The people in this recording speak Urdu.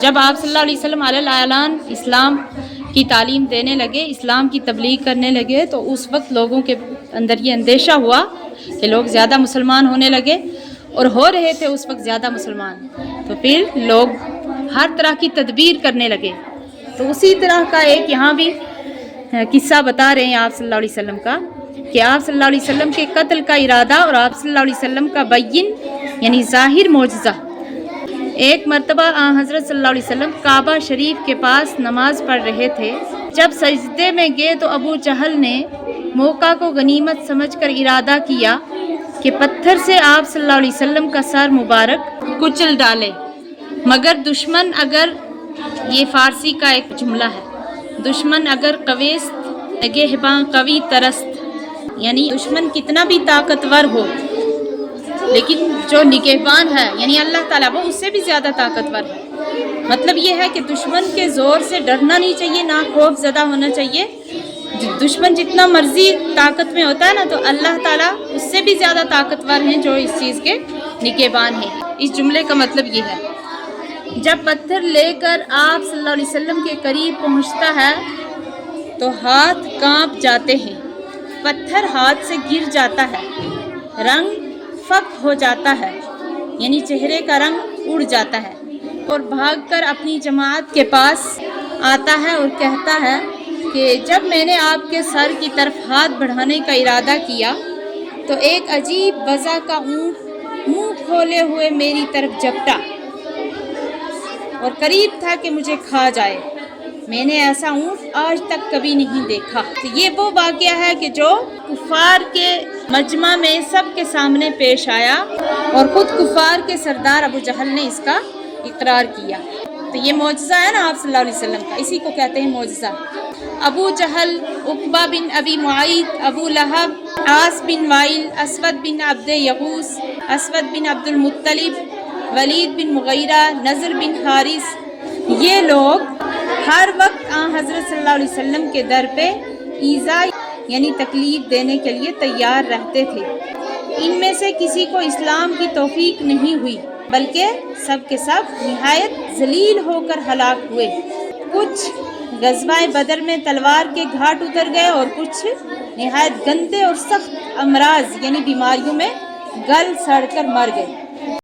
جب آپ صلی اللہ علیہ وسلم علی اعلان اسلام کی تعلیم دینے لگے، اسلام کی تبلیغ کرنے لگے، تو اس وقت لوگوں کے اندر یہ اندیشہ ہوا کہ لوگ زیادہ مسلمان ہونے لگے، اور ہو رہے تھے اس وقت زیادہ مسلمان، تو پھر لوگ ہر طرح کی تدبیر کرنے لگے۔ تو اسی طرح کا ایک یہاں بھی قصہ بتا رہے ہیں آپ صلی اللہ علیہ وسلم کا، کہ آپ صلی اللہ علیہ وسلم کے قتل کا ارادہ اور آپ صلی اللہ علیہ وسلم کا بین یعنی ظاہر معجزہ۔ ایک مرتبہ حضرت صلی اللہ علیہ وسلم کعبہ شریف کے پاس نماز پڑھ رہے تھے، جب سجدے میں گئے تو ابو جہل نے موقع کو غنیمت سمجھ کر ارادہ کیا کہ پتھر سے آپ صلی اللہ علیہ وسلم کا سر مبارک کچل ڈالے، مگر دشمن اگر، یہ فارسی کا ایک جملہ ہے، دشمن اگر قویست نگہباں قوی ترست، یعنی دشمن کتنا بھی طاقتور ہو لیکن جو نگہبان ہے یعنی اللہ تعالیٰ، وہ اس سے بھی زیادہ طاقتور ہے۔ مطلب یہ ہے کہ دشمن کے زور سے ڈرنا نہیں چاہیے، نہ خوف زدہ ہونا چاہیے۔ دشمن جتنا مرضی طاقت میں ہوتا ہے نا، تو اللہ تعالیٰ اس سے بھی زیادہ طاقتور ہیں جو اس چیز کے نگہبان ہیں۔ اس جملے کا مطلب یہ ہے، جب پتھر لے کر آپ صلی اللہ علیہ وسلم کے قریب پہنچتا ہے تو ہاتھ کانپ جاتے ہیں، پتھر ہاتھ سے گر جاتا ہے، رنگ فک ہو جاتا ہے یعنی چہرے کا رنگ اڑ جاتا ہے، اور بھاگ کر اپنی جماعت کے پاس آتا ہے اور کہتا ہے کہ جب میں نے آپ کے سر کی طرف ہاتھ بڑھانے کا ارادہ کیا تو ایک عجیب وضع کا اونٹ منہ کھولے ہوئے میری طرف جھپٹا اور قریب تھا کہ مجھے کھا جائے۔ میں نے ایسا اونٹ آج تک کبھی نہیں دیکھا۔ تو یہ وہ واقعہ ہے کہ جو کفار کے مجمع میں سب کے سامنے پیش آیا، اور خود کفار کے سردار ابو جہل نے اس کا اقرار کیا۔ تو یہ معجزہ ہے نا آپ صلی اللہ علیہ وسلم کا، اسی کو کہتے ہیں معجزہ۔ ابو جہل، عقبہ بن ابی معیط، ابو لہب، عاص بن وائل، اسود بن عبد یغوث، اسود بن عبد المطلب، ولید بن مغیرہ، نضر بن حارث، یہ لوگ ہر وقت حضرت صلی اللہ علیہ وسلم کے در پہ ایذا یعنی تکلیف دینے کے لیے تیار رہتے تھے۔ ان میں سے کسی کو اسلام کی توفیق نہیں ہوئی، بلکہ سب کے سب نہایت ذلیل ہو کر ہلاک ہوئے۔ کچھ غزوہ بدر میں تلوار کے گھاٹ اتر گئے، اور کچھ نہایت گندے اور سخت امراض یعنی بیماریوں میں گل سڑ کر مر گئے۔